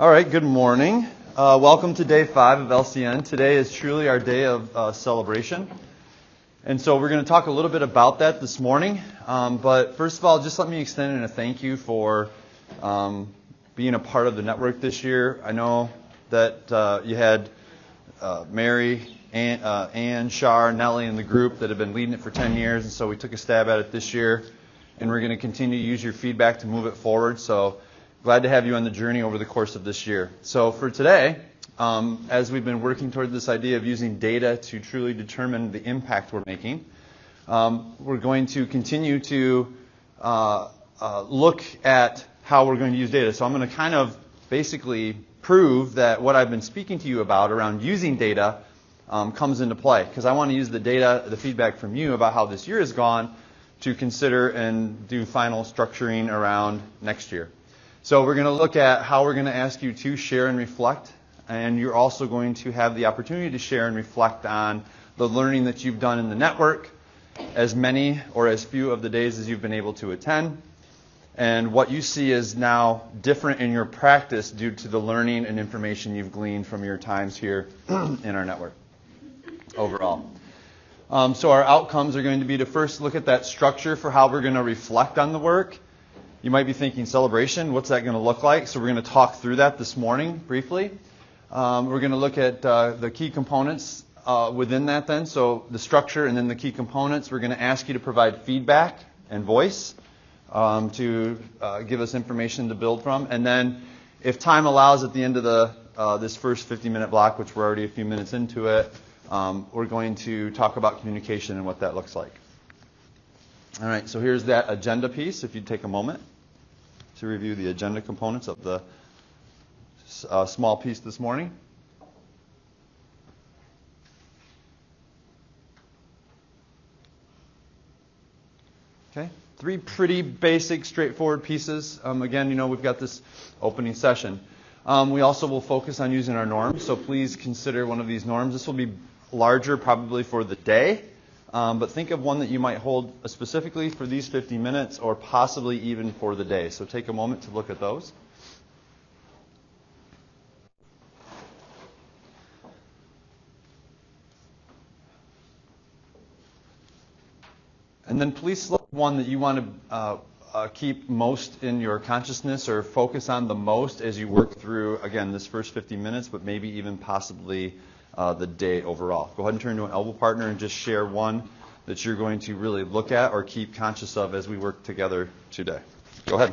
All right, good morning. Welcome to day 5 of LCN. Today is truly our day of celebration. And so we're going to talk a little bit about that this morning. But first of all, just let me extend a thank you for being a part of the network this year. I know that you had Mary, Ann, Shar, Nellie, and the group that have been leading it for 10 years. And so we took a stab at it this year. And we're going to continue to use your feedback to move it forward. So glad to have you on the journey over the course of this year. So for today, as we've been working toward this idea of using data to truly determine the impact we're making, we're going to continue to look at how we're going to use data. So I'm going to kind of basically prove that what I've been speaking to you about around using data comes into play, because I want to use the data, the feedback from you about how this year has gone to consider and do final structuring around next year. So we're going to look at how we're going to ask you to share and reflect, and you're also going to have the opportunity to share and reflect on the learning that you've done in the network, as many or as few of the days as you've been able to attend, and what you see is now different in your practice due to the learning and information you've gleaned from your times here in our network overall. So our outcomes are going to be to first look at that structure for how we're going to reflect on the work. You might be thinking, celebration, what's that going to look like? So we're going to talk through that this morning briefly. We're going to look at the key components within that then. So the structure and then the key components. We're going to ask you to provide feedback and voice to give us information to build from. And then if time allows at the end of this first 50-minute block, which we're already a few minutes into it, we're going to talk about communication and what that looks like. All right, so here's that agenda piece, if you'd take a moment to review the agenda components of the small piece this morning. Okay, 3 pretty basic, straightforward pieces. Again, we've got this opening session. We also will focus on using our norms, so please consider one of these norms. This will be larger probably for the day. But think of one that you might hold specifically for these 50 minutes or possibly even for the day. So take a moment to look at those. And then please select one that you want to keep most in your consciousness or focus on the most as you work through, again, this first 50 minutes, but maybe even possibly the day overall. Go ahead and turn to an elbow partner and just share one that you're going to really look at or keep conscious of as we work together today. Go ahead.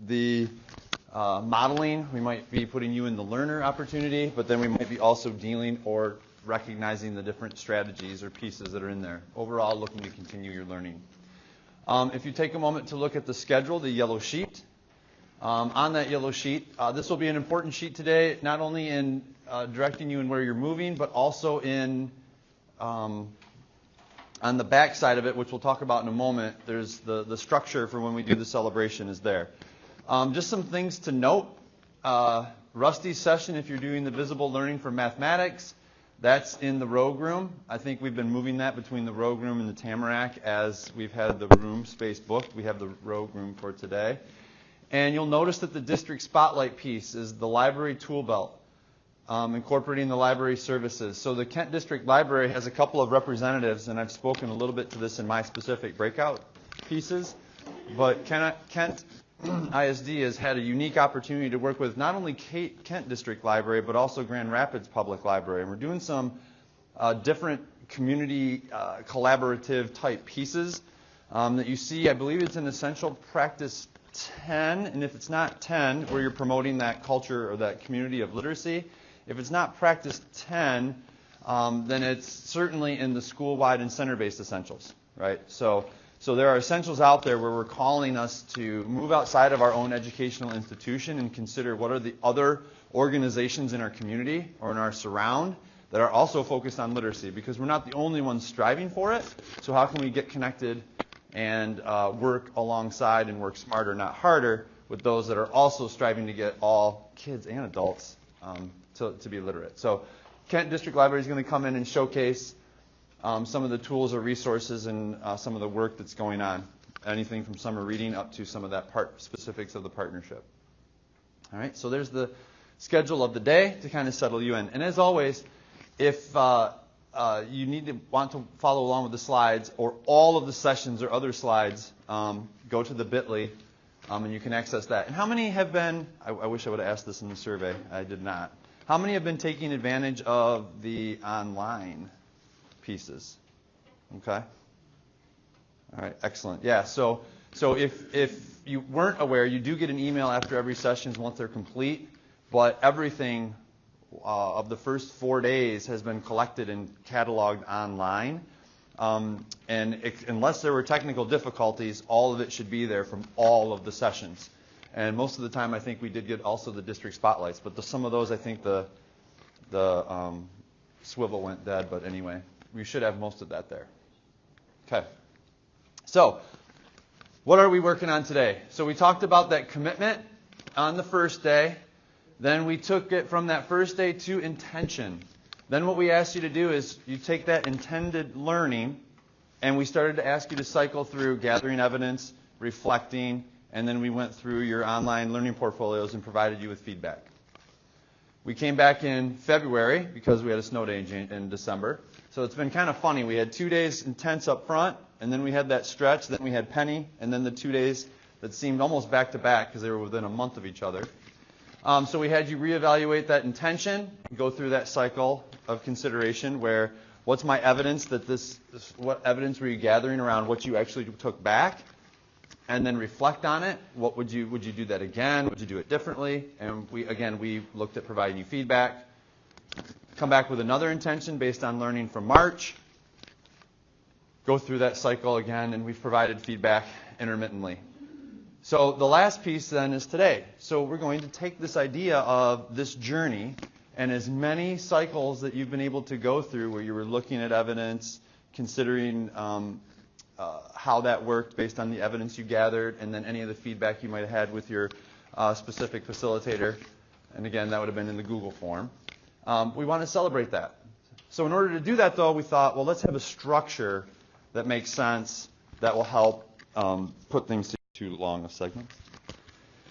The modeling, we might be putting you in the learner opportunity, but then we might be also dealing or recognizing the different strategies or pieces that are in there. Overall, looking to continue your learning. If you take a moment to look at the schedule, the yellow sheet, on that yellow sheet, this will be an important sheet today, not only in directing you in where you're moving, but also in on the back side of it, which we'll talk about in a moment. There's the structure for when we do the celebration is there. Just some things to note. Rusty's session, if you're doing the visible learning for mathematics, that's in the Rogue Room. I think we've been moving that between the Rogue Room and the Tamarack as we've had the room space booked. We have the Rogue Room for today. And you'll notice that the district spotlight piece is the library tool belt, incorporating the library services. So the Kent District Library has a couple of representatives, and I've spoken a little bit to this in my specific breakout pieces. But Kent ISD has had a unique opportunity to work with not only Kent District Library, but also Grand Rapids Public Library. And we're doing some different community collaborative type pieces that you see. I believe it's in Essential Practice 10, and if it's not 10, where you're promoting that culture or that community of literacy, if it's not practice 10, then it's certainly in the school-wide and center-based essentials, right? So there are essentials out there where we're calling us to move outside of our own educational institution and consider what are the other organizations in our community or in our surround that are also focused on literacy, because we're not the only ones striving for it. So how can we get connected and work alongside and work smarter, not harder, with those that are also striving to get all kids and adults to be literate. So Kent District Library is going to come in and showcase some of the tools or resources and some of the work that's going on. Anything from summer reading up to some of that specifics of the partnership. All right, so there's the schedule of the day to kind of settle you in. And as always, if you want to follow along with the slides or all of the sessions or other slides, go to the bit.ly and you can access that. And how many have been, I wish I would have asked this in the survey, I did not. How many have been taking advantage of the online pieces? Okay. All right, excellent. Yeah, so if you weren't aware, you do get an email after every session once they're complete, but everything of the first 4 days has been collected and cataloged online. Unless there were technical difficulties, all of it should be there from all of the sessions. And most of the time, I think we did get also the district spotlights, but some of those, I think the swivel went dead. But anyway, we should have most of that there. Okay. So, what are we working on today? So we talked about that commitment on the first day. Then we took it from that first day to intention. Then what we asked you to do is you take that intended learning, and we started to ask you to cycle through gathering evidence, reflecting, and then we went through your online learning portfolios and provided you with feedback. We came back in February because we had a snow day in December. So it's been kind of funny. We had 2 days intense up front, and then we had that stretch, then we had Penny, and then the 2 days that seemed almost back to back because they were within a month of each other. So we had you reevaluate that intention, go through that cycle of consideration where what's my evidence that what evidence were you gathering around what you actually took back, and then reflect on it. What would you do that again? Would you do it differently? And we looked at providing you feedback. Come back with another intention based on learning from March. Go through that cycle again, and we've provided feedback intermittently. So the last piece then is today. So we're going to take this idea of this journey and as many cycles that you've been able to go through where you were looking at evidence, considering how that worked based on the evidence you gathered, and then any of the feedback you might have had with your specific facilitator. And again, that would have been in the Google form. We want to celebrate that. So in order to do that, though, we thought, well, let's have a structure that makes sense, that will help put things too long of segments.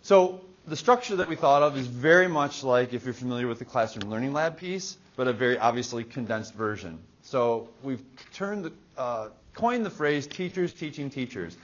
So the structure that we thought of is very much like if you're familiar with the Classroom Learning Lab piece, but a very obviously condensed version. So we've coined the phrase teachers teaching teachers.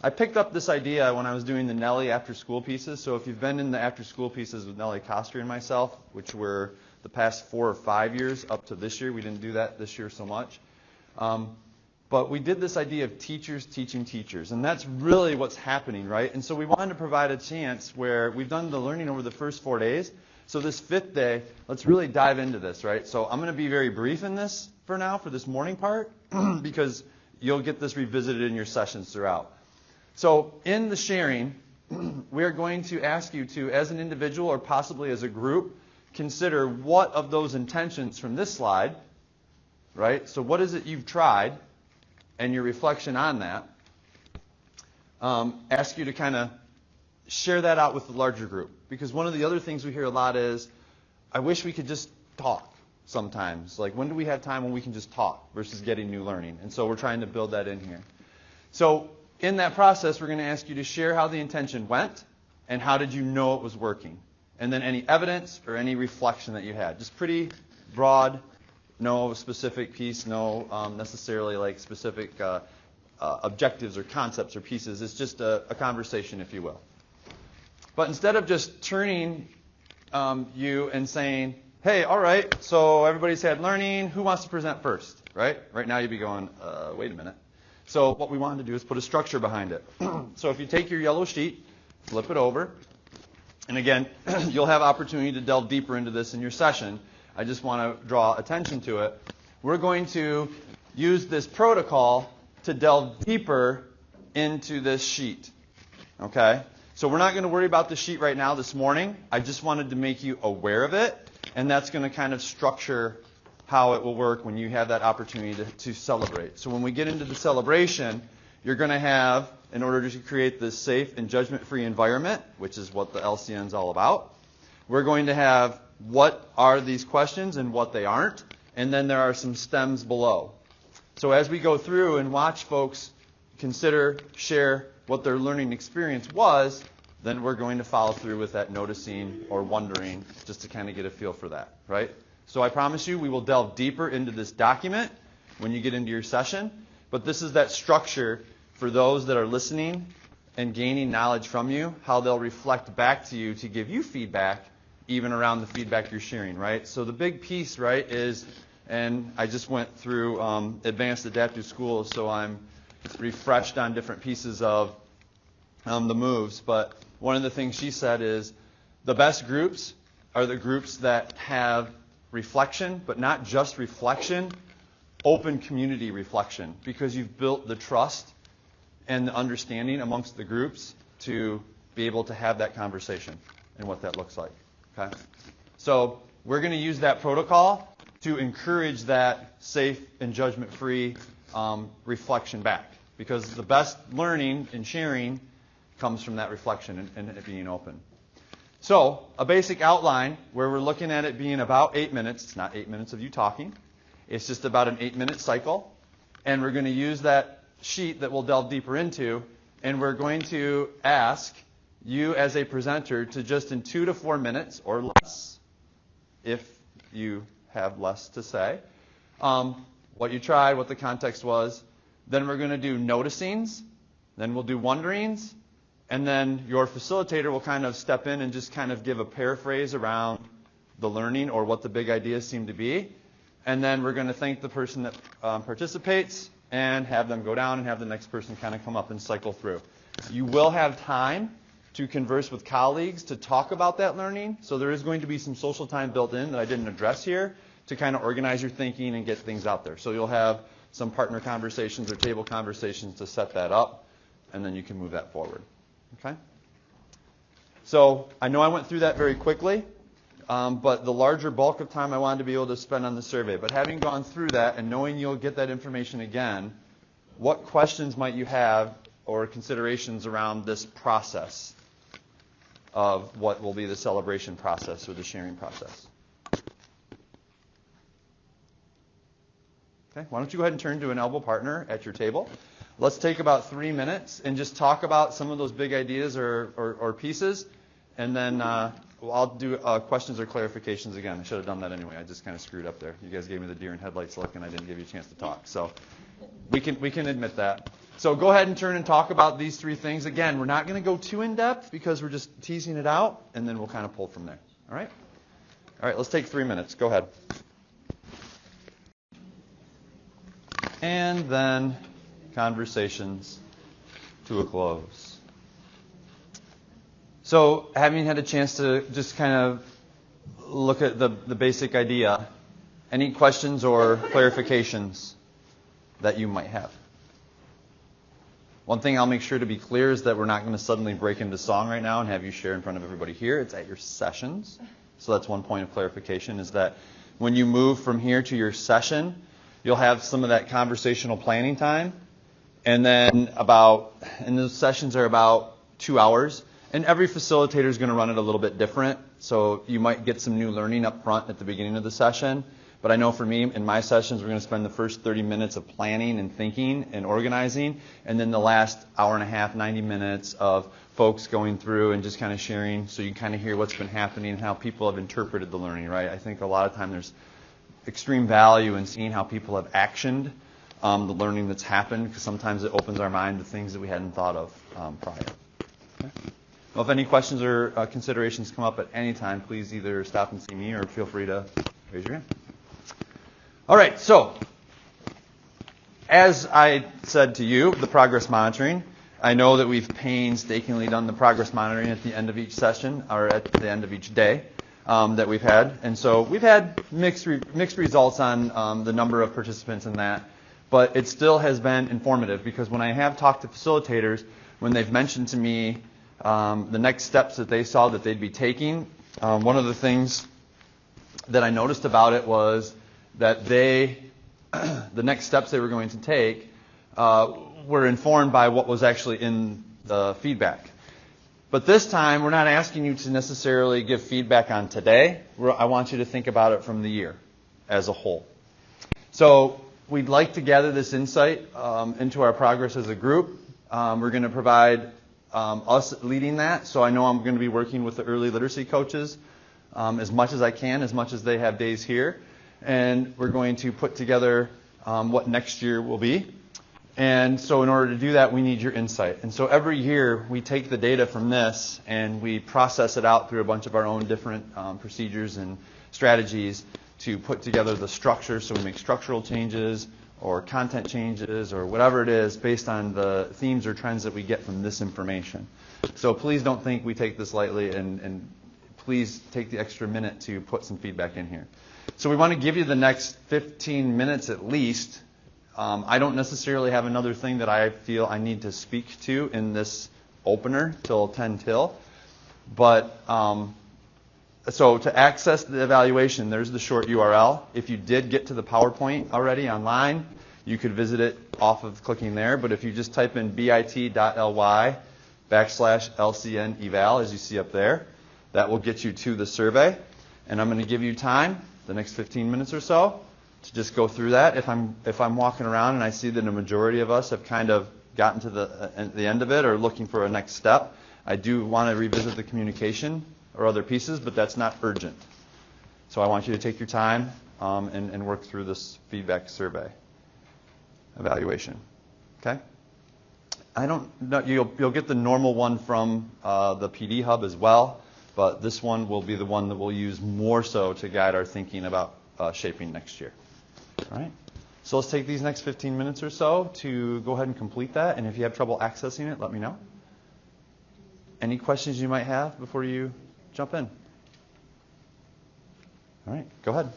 I picked up this idea when I was doing the Nellie after school pieces. So if you've been in the after school pieces with Nellie Coster and myself, which were the past 4 or 5 years up to this year, we didn't do that this year so much. But we did this idea of teachers teaching teachers, and that's really what's happening, right? And so we wanted to provide a chance where we've done the learning over the first 4 days. So this 5th day, let's really dive into this, right? So I'm going to be very brief in this for now, for this morning part, because you'll get this revisited in your sessions throughout. So in the sharing, we're going to ask you to, as an individual or possibly as a group, consider what of those intentions from this slide, right? So what is it you've tried? And your reflection on that, ask you to kind of share that out with the larger group. Because one of the other things we hear a lot is, I wish we could just talk sometimes. Like, when do we have time when we can just talk versus getting new learning? And so we're trying to build that in here. So in that process, we're going to ask you to share how the intention went and how did you know it was working. And then any evidence or any reflection that you had. Just pretty broad. No specific piece, no necessarily like specific objectives or concepts or pieces. It's just a conversation, if you will. But instead of just turning you and saying, hey, all right, so everybody's had learning. Who wants to present first, right? Right now you'd be going, wait a minute. So what we wanted to do is put a structure behind it. So if you take your yellow sheet, flip it over. And again, you'll have opportunity to delve deeper into this in your session. I just want to draw attention to it. We're going to use this protocol to delve deeper into this sheet. Okay? So we're not going to worry about the sheet right now this morning. I just wanted to make you aware of it, and that's going to kind of structure how it will work when you have that opportunity to celebrate. So when we get into the celebration, you're going to have, in order to create this safe and judgment-free environment, which is what the LCN is all about, we're going to have what are these questions and what they aren't, and then there are some stems below. So as we go through and watch folks consider, share what their learning experience was, then we're going to follow through with that noticing or wondering just to kind of get a feel for that, right? So I promise you we will delve deeper into this document when you get into your session, but this is that structure for those that are listening and gaining knowledge from you, how they'll reflect back to you to give you feedback even around the feedback you're sharing, right? So the big piece, right, is, and I just went through Advanced Adaptive Schools, so I'm refreshed on different pieces of the moves, but one of the things she said is the best groups are the groups that have reflection, but not just reflection, open community reflection, because you've built the trust and the understanding amongst the groups to be able to have that conversation and what that looks like. Okay? So we're going to use that protocol to encourage that safe and judgment-free reflection back, because the best learning and sharing comes from that reflection and it being open. So a basic outline where we're looking at it being about 8 minutes. It's not 8 minutes of you talking. It's just about an 8-minute cycle. And we're going to use that sheet that we'll delve deeper into, and we're going to ask you as a presenter to just in 2 to 4 minutes or less, if you have less to say, what you tried, what the context was. Then we're going to do noticings. Then we'll do wonderings. And then your facilitator will kind of step in and just kind of give a paraphrase around the learning or what the big ideas seem to be. And then we're going to thank the person that participates and have them go down and have the next person kind of come up and cycle through. You will have time to converse with colleagues to talk about that learning. So there is going to be some social time built in that I didn't address here to kind of organize your thinking and get things out there. So you'll have some partner conversations or table conversations to set that up, and then you can move that forward. Okay? So I know I went through that very quickly, but the larger bulk of time I wanted to be able to spend on the survey. But having gone through that and knowing you'll get that information again, what questions might you have or considerations around this process of what will be the celebration process or the sharing process? Okay, why don't you go ahead and turn to an elbow partner at your table. Let's take about 3 minutes and just talk about some of those big ideas or pieces, and then I'll do questions or clarifications again. I should have done that anyway. I just kind of screwed up there. You guys gave me the deer in headlights look, and I didn't give you a chance to talk. So we can admit that. So go ahead and turn and talk about these 3 things. Again, we're not going to go too in-depth because we're just teasing it out, and then we'll kind of pull from there. All right? All right, let's take 3 minutes. Go ahead. And then conversations to a close. So having had a chance to just kind of look at the basic idea, any questions or clarifications that you might have? One thing I'll make sure to be clear is that we're not going to suddenly break into song right now and have you share in front of everybody here. It's at your sessions. So that's one point of clarification, is that when you move from here to your session, you'll have some of that conversational planning time. And then and those sessions are about 2 hours. And every facilitator is going to run it a little bit different. So you might get some new learning up front at the beginning of the session. But I know for me, in my sessions, we're going to spend the first 30 minutes of planning and thinking and organizing. And then the last hour and a half, 90 minutes of folks going through and just kind of sharing so you can kind of hear what's been happening and how people have interpreted the learning, right? I think a lot of time there's extreme value in seeing how people have actioned the learning that's happened, because sometimes it opens our mind to things that we hadn't thought of prior. Okay. Well, if any questions or considerations come up at any time, please either stop and see me or feel free to raise your hand. All right, so as I said to you, the progress monitoring, I know that we've painstakingly done the progress monitoring at the end of each session or at the end of each day that we've had. And so we've had mixed results on the number of participants in that, but it still has been informative, because when I have talked to facilitators, when they've mentioned to me the next steps that they saw that they'd be taking, one of the things that I noticed about it was that the next steps they were going to take were informed by what was actually in the feedback. But this time, we're not asking you to necessarily give feedback on today. I want you to think about it from the year as a whole. So we'd like to gather this insight into our progress as a group. We're going to provide us leading that. So I know I'm going to be working with the early literacy coaches as much as I can, as much as they have days here. And we're going to put together what next year will be. And so in order to do that, we need your insight. And so every year we take the data from this and we process it out through a bunch of our own different procedures and strategies to put together the structure. So we make structural changes or content changes or whatever it is based on the themes or trends that we get from this information. So please don't think we take this lightly, and please take the extra minute to put some feedback in here. So we want to give you the next 15 minutes at least. I don't necessarily have another thing that I feel I need to speak to in this opener till 10 till. But so to access the evaluation, there's the short URL. If you did get to the PowerPoint already online, you could visit it off of clicking there. But if you just type in bit.ly/LCN eval, as you see up there, that will get you to the survey. And I'm going to give you time, the next 15 minutes or so, to just go through that. If I'm walking around and I see that a majority of us have kind of gotten to the end of it or looking for a next step, I do want to revisit the communication or other pieces, but that's not urgent. So I want you to take your time and work through this feedback survey evaluation. Okay? I don't know, you'll get the normal one from the PD Hub as well, but this one will be the one that we'll use more so to guide our thinking about shaping next year. All right? So let's take these next 15 minutes or so to go ahead and complete that, and if you have trouble accessing it, let me know. Any questions you might have before you jump in? All right, go ahead.